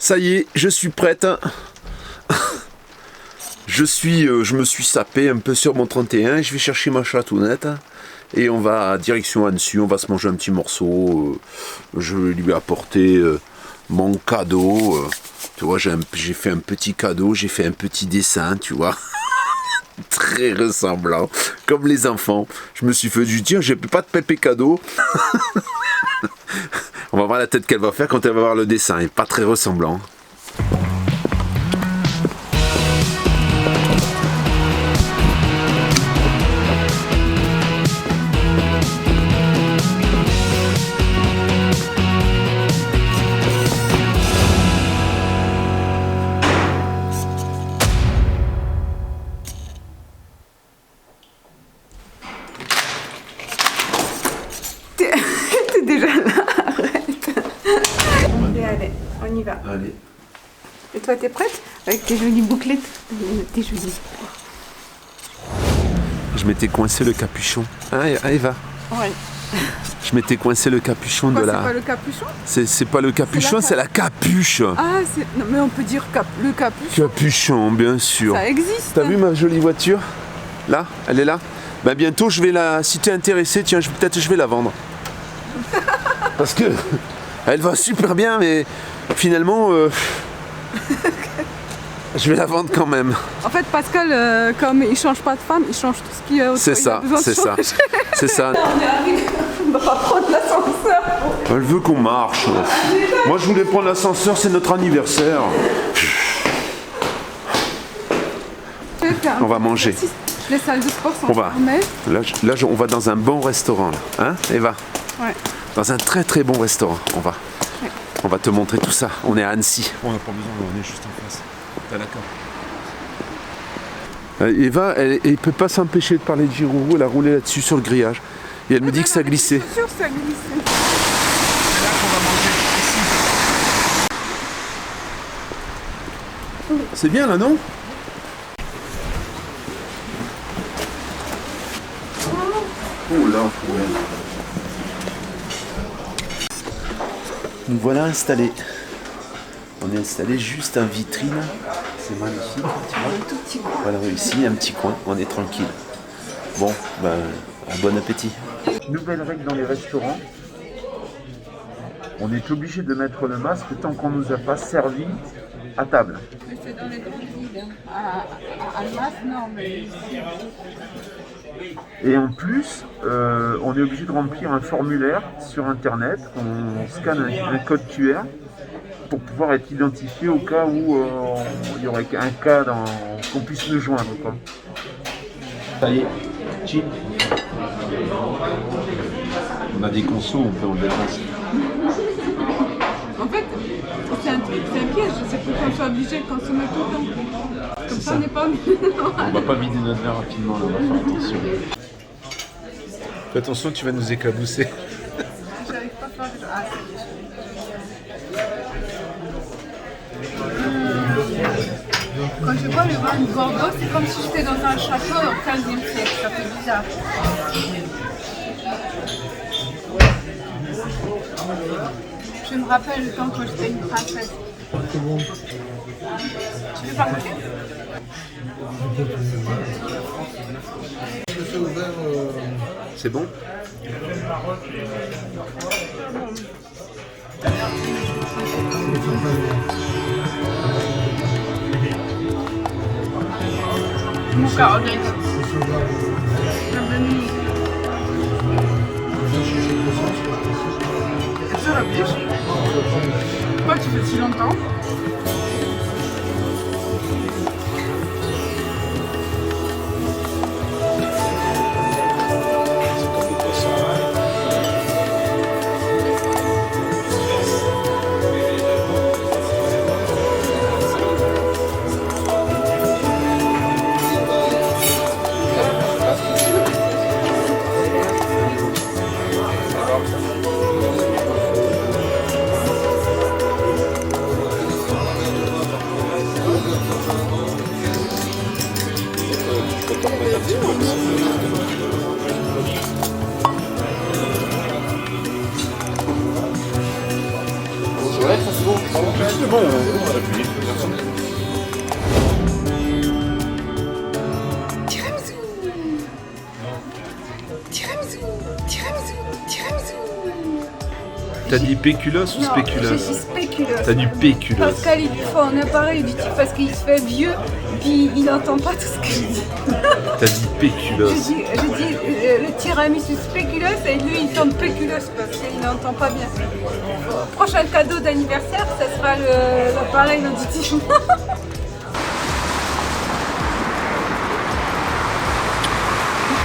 Ça y est, je suis prête. Je me suis sapé un peu sur mon 31. Je vais chercher ma chatounette. Et on va direction Annecy. On va se manger un petit morceau. Je vais lui apporter mon cadeau. Tu vois, j'ai fait un petit cadeau. J'ai fait un petit dessin, tu vois. Très ressemblant. Comme les enfants. Je me suis fait du dire, j'ai pas de pépé cadeau. On va voir la tête qu'elle va faire quand elle va voir le dessin. Il n'est pas très ressemblant. T'es déjà là, arrête. Allez, on y va. Allez. Et toi, t'es prête? Avec tes jolies bouclettes. Tes jolies. Je m'étais coincé le capuchon. Hein, Eva? Ouais. Je m'étais coincé le capuchon de la... C'est pas le capuchon? C'est pas le capuchon, c'est la capuche. Ah, non, mais on peut dire le capuchon. Capuchon, bien sûr. Ça existe. T'as vu ma jolie voiture? Là, elle est là. Ben bientôt, je vais la... Si t'es intéressé, tiens, peut-être je vais la vendre. Parce que elle va super bien, mais finalement, je vais la vendre quand même. En fait, Pascal, comme il change pas de femme, il change tout ce qui est. C'est ça, c'est ça, c'est ça. On est arrivé, on va prendre l'ascenseur. Elle veut qu'on marche. Moi, je voulais prendre l'ascenseur, c'est notre anniversaire. On va manger. Les salles de sport sont fermées. Là, on va dans un bon restaurant, là. Hein, Eva? Ouais. Dans un très très bon restaurant, on va. Ouais. On va te montrer tout ça. On est à Annecy. On n'a pas besoin, on est juste en face. T'as d'accord. Eva, elle ne peut pas s'empêcher de parler de Giroud. Elle a roulé là-dessus sur le grillage. Et elle me dit que ça glissait. C'est sûr que ça glissait. C'est là qu'on va manger, ici. C'est bien là, non? Oh là, ouais. Nous voilà installés. On est installé juste en vitrine. C'est magnifique, tu vois. Voilà, ici, un petit coin, on est tranquille. Bon, ben, bon appétit. Nouvelle règle dans les restaurants. On est obligé de mettre le masque tant qu'on ne nous a pas servi à table. Mais c'est dans les grandes villes. À Almas, non, mais ici. Et en plus, on est obligé de remplir un formulaire sur internet. On scanne un code QR pour pouvoir être identifié au cas où il y aurait un cas qu'on puisse nous joindre, quoi. Ça y est, chip. On a des consos, on peut enlever le masque. En fait, c'est un piège, c'est pour qu'on soit obligé de consommer tout le temps. Comme ça, on n'est pas... On va pas vider notre verre rapidement, là, on va faire attention. Fais attention, tu vas nous éclabousser. J'arrive pas à faire... Ah, quand je vois le vin de Bordeaux, c'est comme si j'étais dans un château au 15e siècle, ça fait bizarre. Je me rappelle le temps quand j'étais une princesse. Tu veux pas goûter? C'est bon? Mon carotte. Bienvenue. C'est ça la pêche? Pourquoi tu fais si longtemps? Tiramisu. Tiramisu. Tiramisu. Tiramisu. T'as dit péculos ou Non, spéculos? je suis spéculeuse. T'as du péculos. Pascal, il lui faut un appareil du type parce qu'il se fait vieux, puis il n'entend pas tout ce que je dis. T'as dit péculos. Je dis le tiramisu spéculos et lui il tombe péculos parce qu'il n'entend pas bien. Prochain cadeau d'anniversaire, ça sera l'appareil auditif.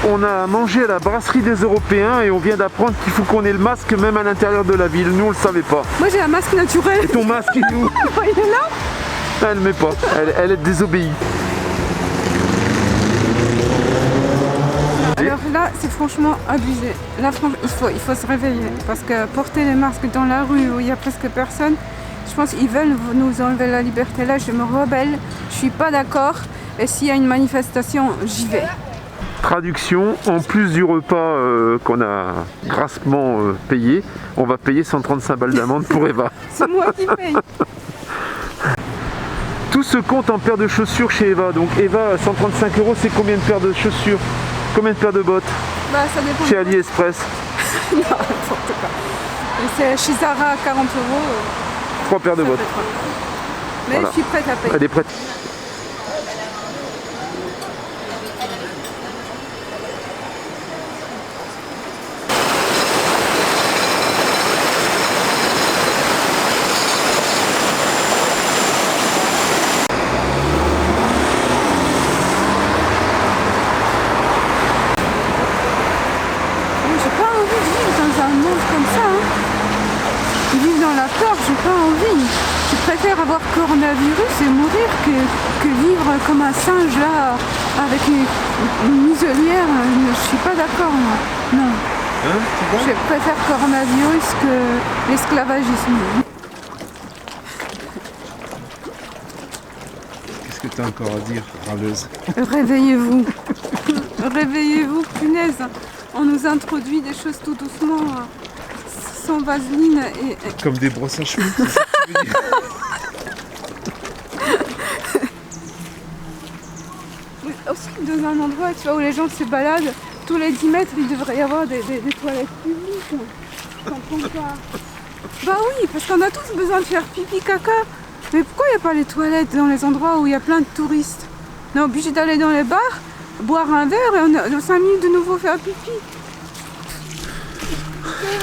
On a mangé à la brasserie des Européens et on vient d'apprendre qu'il faut qu'on ait le masque même à l'intérieur de la ville. Nous on le savait pas. Moi j'ai un masque naturel. Et ton masque il est où? Il est là. Elle met pas, elle est désobéie. Alors là, c'est franchement abusé. Là, il faut se réveiller parce que porter les masques dans la rue où il y a presque personne, je pense qu'ils veulent nous enlever la liberté. Là, je me rebelle, je suis pas d'accord. Et s'il y a une manifestation, j'y vais. Traduction, en plus du repas qu'on a grassement payé, on va payer 135 balles d'amende pour Eva. C'est moi qui paye. Tout se compte en paires de chaussures chez Eva. Donc Eva, 135 €, c'est combien de paires de chaussures? Combien de paires de bottes? Bah, ça dépend. Chez AliExpress? Non, n'importe quoi. Et c'est chez Zara, 40 €. 3 paires de ça bottes. fait trop. Mais Voilà. je suis prête à payer. Elle est prête. J'ai pas envie de vivre dans un monde comme ça. Hein. Vivre dans la peur, j'ai pas envie. Je préfère avoir coronavirus et mourir que vivre comme un singe là, avec une muselière. Je suis pas d'accord, moi. Non. Hein, Je préfère coronavirus que l'esclavagisme. Qu'est-ce que t'as encore à dire, râleuse? Réveillez-vous. Réveillez-vous, punaise. On nous introduit des choses tout doucement, sans vaseline et... Comme des brosses à cheveux, c'est ça que tu veux dire? Oui, aussi dans un endroit tu vois, où les gens se baladent, tous les 10 mètres il devrait y avoir des toilettes publiques. Je comprends pas. Bah oui, parce qu'on a tous besoin de faire pipi caca. Mais pourquoi il n'y a pas les toilettes dans les endroits où il y a plein de touristes? On est obligé d'aller dans les bars, boire un verre et dans 5 minutes de nouveau faire pipi.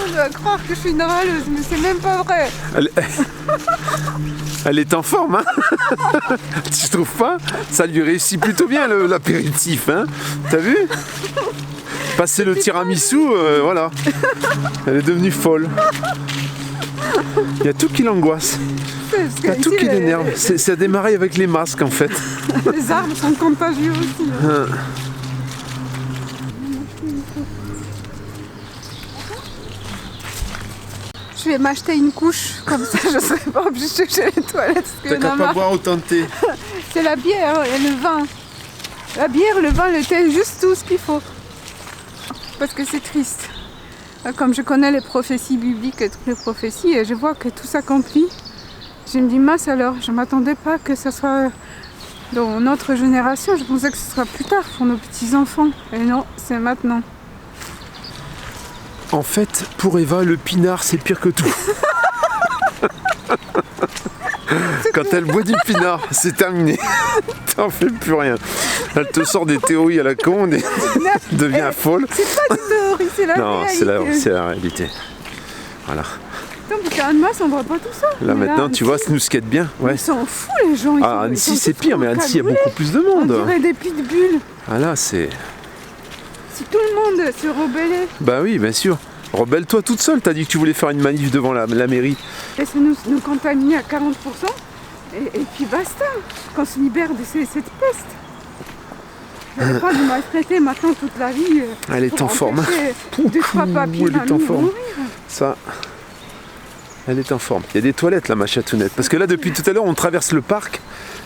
On doit croire que je suis une râleuse, mais c'est même pas vrai. Elle est en forme, hein? Tu trouves pas? Ça lui réussit plutôt bien l'apéritif, hein? T'as vu? Passer le tiramisu, voilà. Elle est devenue folle. Il y a tout qui l'angoisse. Il y a tout qui l'énerve. Ça a démarré avec les masques en fait. Les arbres sont contagieux aussi. Hein. Je vais m'acheter une couche, comme ça je ne serai pas obligée de chercher les toilettes. T'as qu'à pas boire autant de thé. C'est la bière et le vin. La bière, le vin, le thé, juste tout ce qu'il faut. Parce que c'est triste. Comme je connais les prophéties bibliques et toutes les prophéties, et je vois que tout s'accomplit, je me dis mince alors, je ne m'attendais pas que ce soit dans notre génération, je pensais que ce sera plus tard pour nos petits-enfants. Et non, c'est maintenant. En fait, pour Eva, le pinard, c'est pire que tout. Quand elle boit du pinard, c'est terminé. T'en fais plus rien. Elle te sort des théories à la con, elle devient folle. C'est pas des théories, c'est la Non, réalité. c'est la réalité. Voilà. Attends, parce qu'à Annemasse, on voit pas tout ça. Là Mais maintenant, tu vois, ça nous skate bien. Ouais. Ils s'en foutent les gens. Ah, Annecy, c'est pire, mais Annecy, il y a beaucoup plus de On monde. dirait des pitbulls. Ah là, c'est... Si tout le monde se rebellait, Bah oui, bien sûr. Rebelle-toi toute seule. T'as dit que tu voulais faire une manif devant la mairie. et ça nous contaminer à 40%, et puis basta, qu'on se libère de cette peste. Elle n'est pas de maltraiter maintenant toute la vie. Elle est pour en forme. empêcher deux, trois papiers Elle est en de forme. mourir. Ça, elle est en forme. Il y a des toilettes là, ma chatounette. Parce que là, depuis tout à l'heure, on traverse le parc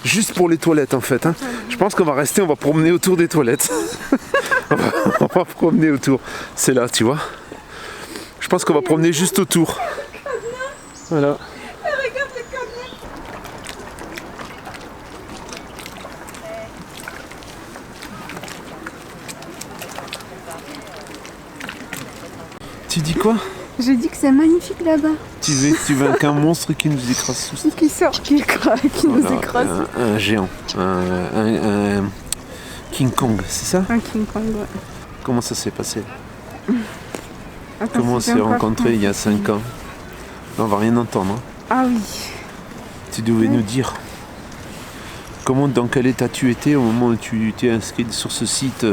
juste pour les toilettes en fait. Hein. Je pense qu'on va rester, on va promener autour des toilettes. on va promener autour. C'est là, tu vois. Je pense qu'on va promener juste autour. Voilà. Regarde le Tu dis quoi? J'ai dit que c'est magnifique là-bas. Tu veux qu'un monstre qui nous écrase tous? Qui sort, qui nous Voilà, écrase. un géant. Un King Kong, c'est ça? Un King Kong, ouais. Comment ça s'est passé? Attends, Comment on c'est s'est encore rencontrés il y a 5 ans? On va rien entendre. Hein. Ah oui. Tu devais nous dire dans quel état tu étais au moment où tu t'es inscrit sur ce site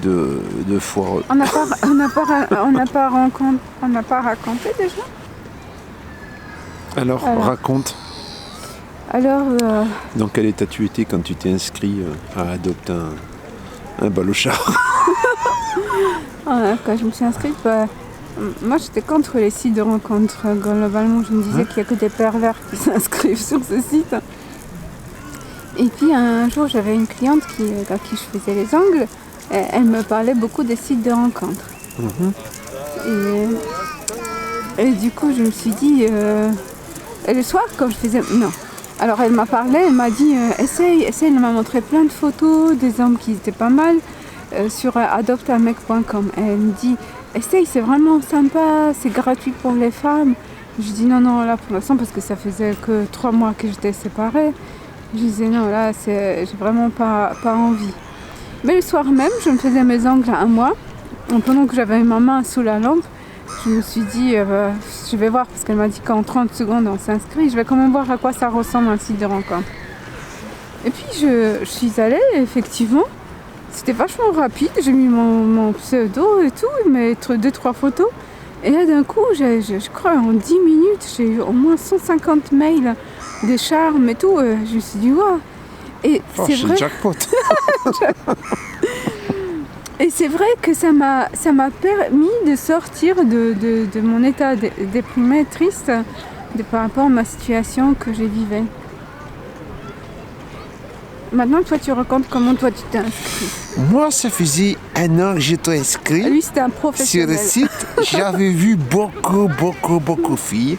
de foire. On n'a pas raconté déjà. Alors, raconte. Alors, Dans quel état tu étais quand tu t'es inscrit à adopter un balochard? quand je me suis inscrite, moi j'étais contre les sites de rencontres. Globalement, je me disais qu'il n'y a que des pervers qui s'inscrivent sur ce site. Et puis un jour, j'avais une cliente à qui je faisais les ongles. Elle me parlait beaucoup des sites de rencontres. Et du coup, je me suis dit, et le soir, quand je faisais... Non. Alors, elle m'a parlé, elle m'a dit, essaye. Elle m'a montré plein de photos, des hommes qui étaient pas mal, sur adoptamec.com. Et elle me dit, essaye, c'est vraiment sympa, c'est gratuit pour les femmes. Je dis non, là, pour l'instant, parce que ça faisait que 3 mois que j'étais séparée. Je disais, non, là, j'ai vraiment pas envie. Mais le soir même, je me faisais mes ongles à moi. Pendant que j'avais ma main sous la lampe, je me suis dit, je vais voir, parce qu'elle m'a dit qu'en 30 secondes on s'inscrit, je vais quand même voir à quoi ça ressemble un site de rencontre. Et puis je suis allée, effectivement, c'était vachement rapide, j'ai mis mon pseudo et tout, mettre 2-3 photos. Et là d'un coup, je crois en 10 minutes, j'ai eu au moins 150 mails, des charmes et tout. Je me suis dit, waouh! Et c'est vrai. Jackpot. Et c'est vrai que ça m'a permis de sortir de mon état déprimé, triste, par rapport à ma situation que je vivais. Maintenant, toi, tu racontes comment toi tu t'es inscrit. Moi, ça faisait 1 an que j'étais inscrit. Lui, c'était un Sur professionnel. le site, j'avais vu beaucoup de filles.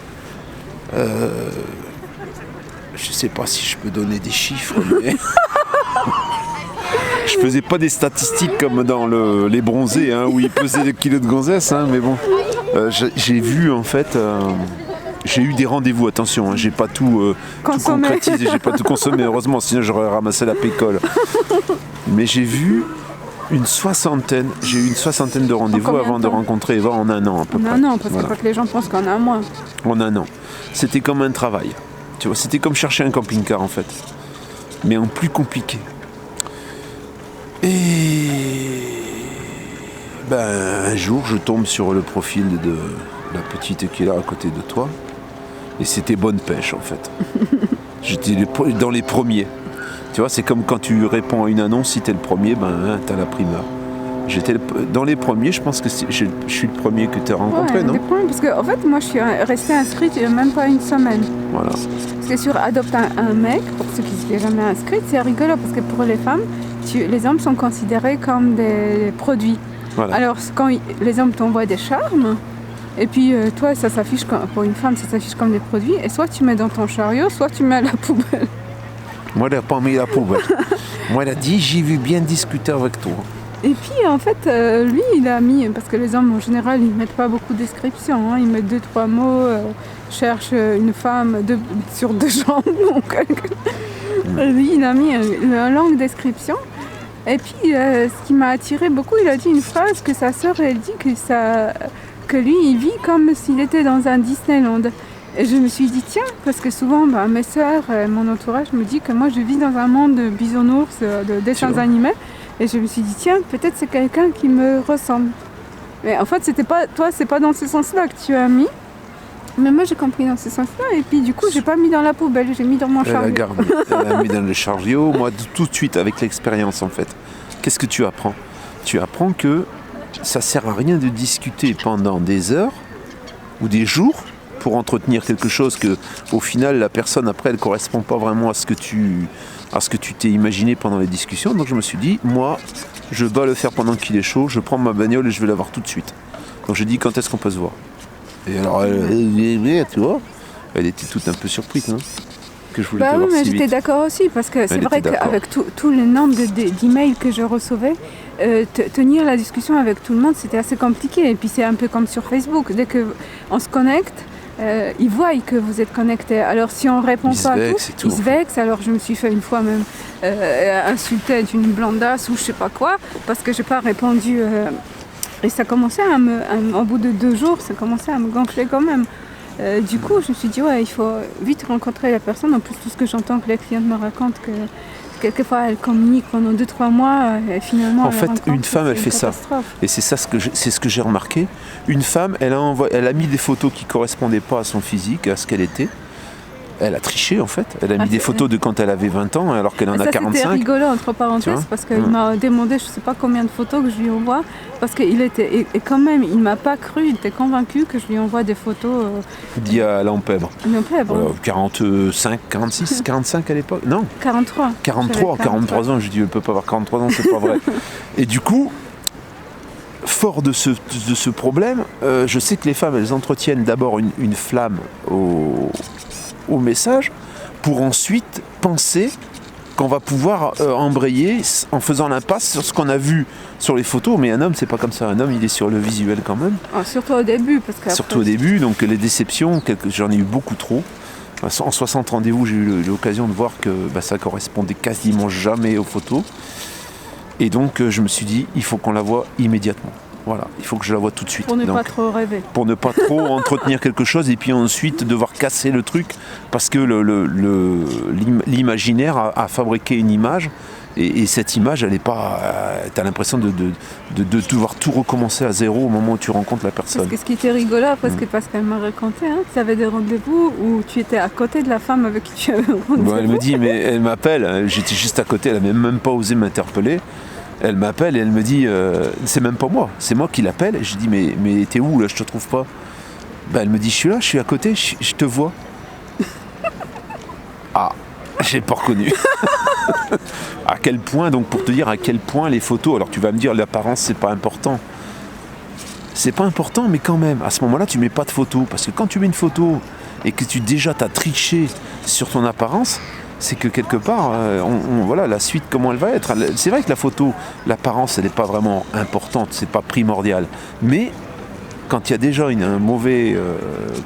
Je sais pas si je peux donner des chiffres, mais... Je faisais pas des statistiques comme dans les bronzés, hein, où ils pesaient des kilos de gonzesse, hein, mais bon. J'ai vu, en fait... j'ai eu des rendez-vous, attention, hein, j'ai pas tout concrétisé, j'ai pas tout consommé, heureusement, sinon j'aurais ramassé la pécole. Mais j'ai eu une soixantaine de rendez-vous avant de rencontrer Eva en 1 an à peu près. En 1 an, parce que les gens pensent qu'en 1 mois. En 1 an. C'était comme un travail. Tu vois, c'était comme chercher un camping-car en fait. Mais en plus compliqué. Et un jour, je tombe sur le profil de la petite qui est là à côté de toi. Et c'était bonne pêche en fait. J'étais dans les premiers. Tu vois, c'est comme quand tu réponds à une annonce, si t'es le premier, t'as la primeur. J'étais dans les premiers, je pense que je suis le premier que tu as rencontré, non? Parce que en fait, moi, je suis restée inscrite il n'y a même pas 1 semaine. Voilà. C'est sur Adopte un mec, pour ceux qui ne s'étaient jamais inscrits, c'est rigolo parce que pour les femmes, les hommes sont considérés comme des produits. Voilà. Alors, quand les hommes t'envoient des charmes, et puis toi, ça s'affiche pour une femme, ça s'affiche comme des produits, et soit tu mets dans ton chariot, soit tu mets à la poubelle. Moi, elle n'a pas mis la poubelle. Moi, elle a dit, j'ai vu bien discuter avec toi. Et puis en fait, lui, il a mis, parce que les hommes en général, ils mettent pas beaucoup de descriptions, hein, ils mettent 2-3 mots, cherche une femme sur 2 jambes. Donc, lui, il a mis une longue description. Et puis, ce qui m'a attiré beaucoup, il a dit une phrase que sa sœur, elle dit que lui, il vit comme s'il était dans un Disneyland. Et je me suis dit, tiens, parce que souvent, mes sœurs, mon entourage me dit que moi, je vis dans un monde de bisounours, de dessins animés. Et je me suis dit, tiens, peut-être c'est quelqu'un qui me ressemble. Mais en fait, c'est pas dans ce sens-là que tu as mis. Mais moi, j'ai compris dans ce sens-là. Et puis, du coup, j'ai pas mis dans la poubelle, j'ai mis dans mon chariot. Elle a mis dans le chariot. Moi, tout de suite, avec l'expérience, en fait. Qu'est-ce que tu apprends? Tu apprends que ça sert à rien de discuter pendant des heures ou des jours pour entretenir quelque chose que, au final, la personne, après, elle correspond pas vraiment à ce que tu t'es imaginé pendant les discussions. Donc je me suis dit, moi, je dois le faire pendant qu'il est chaud, je prends ma bagnole et je vais la voir tout de suite. Donc j'ai dit, quand est-ce qu'on peut se voir? Et alors, tu vois, elle était toute un peu surprise, hein, que je voulais Bah te oui, voir mais si j'étais vite. d'accord aussi, parce que c'est Elle vrai était d'accord. qu'avec tout le nombre d'emails que je recevais, tenir la discussion avec tout le monde, c'était assez compliqué. Et puis c'est un peu comme sur Facebook, dès qu'on se connecte, ils voient que vous êtes connecté. Alors si on répond Ils se pas à vexent et tout, tout, ils se vexent. Alors je me suis fait une fois même insulter d'une blondasse ou je sais pas quoi, parce que j'ai pas répondu. Et ça commençait au bout de 2 jours, ça commençait à me gonfler quand même. Du coup, je me suis dit, ouais, il faut vite rencontrer la personne. En plus, tout ce que j'entends que les clientes me racontent, que quelquefois elles communiquent pendant 2-3 mois, et finalement. En fait, une femme, elle fait ça. Catastrophe. Et c'est ça c'est ce que j'ai remarqué. Une femme, elle a mis des photos qui correspondaient pas à son physique, à ce qu'elle était. Elle a triché en fait. Elle a mis des photos de quand elle avait 20 ans alors qu'elle en Et a ça, 45. c'était rigolo entre Tu vois parenthèses parce qu'il m'a demandé je sais pas combien de photos que je lui envoie parce qu'il était et quand même il m'a pas cru, il était convaincu que je lui envoie des photos Dit à Lampèbre. non plus, bon, 45, 46, 45 à l'époque. Non, 43. 43, 43 ans. Je dis, elle peut pas avoir 43 ans, c'est pas vrai. Et du coup, fort de ce problème, je sais que les femmes, elles entretiennent d'abord une flamme au message pour ensuite penser qu'on va pouvoir embrayer en faisant l'impasse sur ce qu'on a vu sur les photos. Mais un homme, c'est pas comme ça. Un homme, il est sur le visuel quand même. Surtout au début parce que Surtout au début, donc les déceptions, j'en ai eu beaucoup trop. En 60 rendez-vous, j'ai eu l'occasion de voir que ça correspondait quasiment jamais aux photos. Et donc, je me suis dit, il faut qu'on la voie immédiatement. Voilà, il faut que je la voie tout de suite. pour ne Donc, pas trop rêver. pour ne pas trop entretenir quelque chose et puis ensuite devoir casser le truc parce que l'imaginaire a fabriqué une image et cette image, elle est pas. T'as l'impression de devoir tout recommencer à zéro au moment où tu rencontres la personne. Parce que ce qui était rigolo, parce qu'elle m'a raconté, tu avais des rendez-vous où tu étais à côté de la femme avec qui tu avais rendez-vous. Bon, elle me dit, mais elle m'appelle, j'étais juste à côté, elle n'avait même pas osé m'interpeller. Elle m'appelle et elle me dit, c'est même pas moi, c'est moi qui l'appelle. Et je dis, mais t'es où là, je te trouve pas. Elle me dit, je suis là, je suis à côté, je te vois. Ah, j'ai pas reconnu. À quel point, donc pour te dire à quel point les photos, alors tu vas me dire l'apparence c'est pas important. C'est pas important, mais quand même, à ce moment-là tu mets pas de photo. Parce que quand tu mets une photo et que déjà t'as triché sur ton apparence, c'est que quelque part, voilà, la suite, comment elle va être. C'est vrai que la photo, l'apparence, elle n'est pas vraiment importante, c'est pas primordial. Mais quand il y a déjà un mauvais,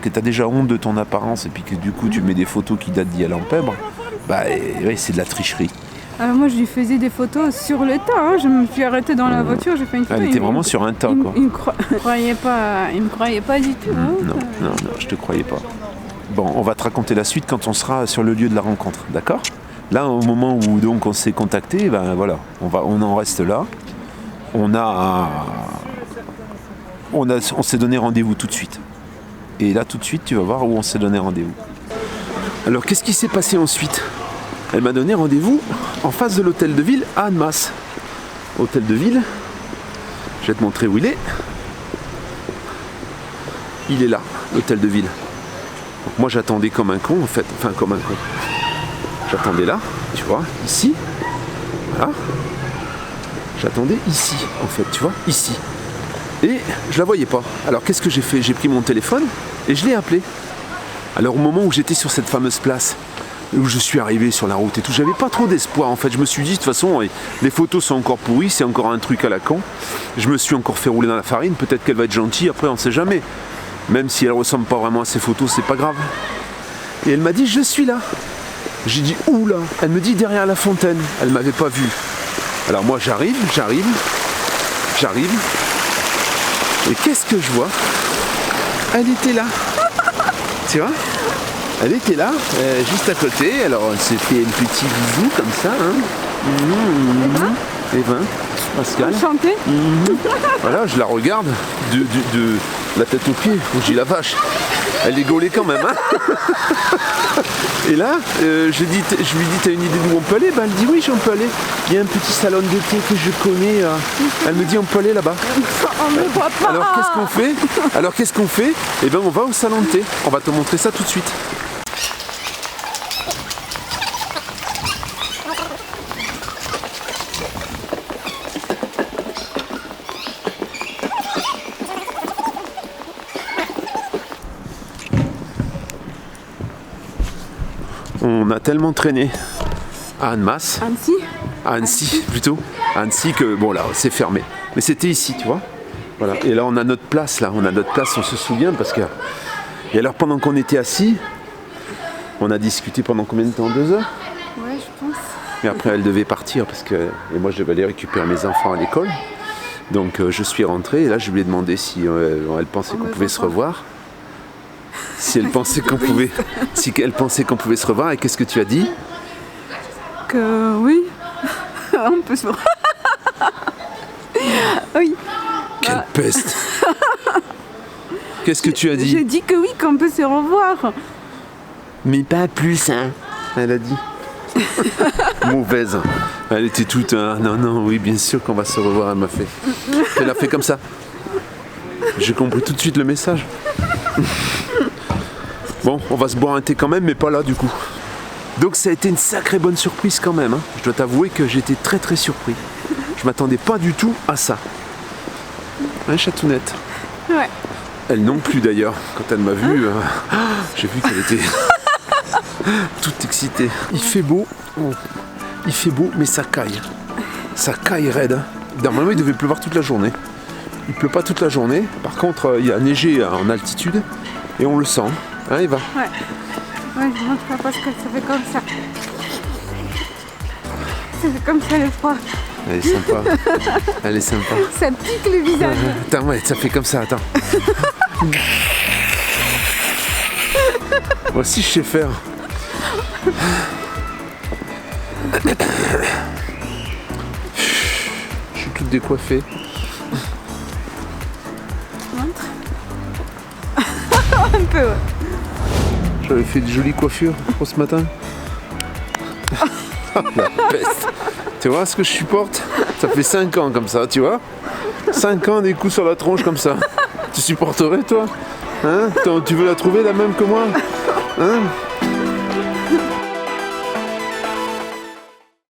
que tu as déjà honte de ton apparence et puis que du coup tu mets des photos qui datent d'il y a Lampèbre, ouais, c'est de la tricherie. Alors moi je lui faisais des photos sur le tas, je me suis arrêtée dans la voiture, j'ai fait une photo. Elle était vraiment sur un tas, quoi. Il me croyait pas du tout. Non, je te croyais pas. Bon, on va te raconter la suite quand on sera sur le lieu de la rencontre, d'accord ? Là, au moment où donc on s'est contacté, voilà, on en reste là. On s'est donné rendez-vous tout de suite. Et là, tout de suite, tu vas voir où on s'est donné rendez-vous. Alors, qu'est-ce qui s'est passé ensuite ? Elle m'a donné rendez-vous en face de l'hôtel de ville à Annemasse. Hôtel de ville, je vais te montrer où il est. Il est là, l'hôtel de ville. Donc moi j'attendais comme un con en fait, comme un con. J'attendais là, tu vois, ici. Voilà. J'attendais ici en fait, tu vois, ici. Et je la voyais pas. Alors qu'est-ce que j'ai fait ? J'ai pris mon téléphone et je l'ai appelé. Alors au moment où j'étais sur cette fameuse place, où je suis arrivé sur la route et tout, j'avais pas trop d'espoir en fait. Je me suis dit de toute façon les photos sont encore pourries, c'est encore un truc à la con. Je me suis encore fait rouler dans la farine, peut-être qu'elle va être gentille, après on sait jamais. Même si elle ressemble pas vraiment à ses photos, c'est pas grave. Et elle m'a dit je suis là. J'ai dit où là ? Elle me dit derrière la fontaine. Elle m'avait pas vu. Alors moi j'arrive. Et qu'est-ce que je vois ? Elle était là. Tu vois ? Elle était là, juste à côté. Alors elle s'est fait un petit bisou comme ça. Eva, Pascal. Enchantée. Voilà, je la regarde de la tête aux pieds. Je dis la vache, elle est gaulée quand même. Hein. Et là, je lui dis, t'as une idée d'où on peut aller ? Elle dit oui, on peut aller. Il y a un petit salon de thé que je connais. Elle me dit on peut aller là-bas. On ne voit pas. Alors qu'est-ce qu'on fait ? Eh bien on va au salon de thé. On va te montrer ça tout de suite. On a tellement traîné à Annemasse, Annecy. à Annecy plutôt, à Annecy que bon là c'est fermé. Mais c'était ici, tu vois. Voilà. Et là on a notre place là, on a notre place, on se souvient parce que. Et alors pendant qu'on était assis, on a discuté pendant combien de temps? 2 heures? Ouais, je pense. Et après elle devait partir parce que. Et moi je devais aller récupérer mes enfants à l'école. Donc je suis rentré et là je lui ai demandé si elle pensait qu'on pouvait se revoir. Si elle pensait qu'on pouvait. Si elle pensait qu'on pouvait se revoir, et qu'est-ce que tu as dit? Que oui, on peut se voir. Oui. Quelle peste! Qu'est-ce que tu as dit? J'ai dit que oui, qu'on peut se revoir. Mais pas plus, hein? Elle a dit. Mauvaise. Elle était toute. Non, non, oui, bien sûr qu'on va se revoir, elle m'a fait. Elle a fait comme ça. J'ai compris tout de suite le message. Bon, on va se boire un thé quand même, mais pas là du coup. Donc ça a été une sacrée bonne surprise quand même. Hein. Je dois t'avouer que j'étais très très surpris. Je m'attendais pas du tout à ça. Hein, Chatounette? Ouais. Elle non plus d'ailleurs. Quand elle m'a vu, j'ai vu qu'elle était toute excitée. Il fait beau. Il fait beau, mais ça caille. Ça caille raide. Hein. Normalement, il devait pleuvoir toute la journée. Il pleut pas toute la journée. Par contre, il a neigé en altitude et on le sent. Hein, Eva? Ouais. Ouais, je montre pas parce que ça fait comme ça. Ça fait comme ça le froid. Elle est sympa. Elle est sympa. Ça pique le visage. Attends, ouais, ça fait comme ça, attends. Moi aussi, je sais faire. Je suis toute décoiffée. Montre. Un peu, ouais. J'avais fait de jolies coiffures pour ce matin. La peste. Tu vois ce que je supporte? Ça fait 5 ans comme ça, tu vois? 5 ans des coups sur la tronche comme ça. Tu supporterais toi? Hein? Tu veux la trouver la même que moi? Hein?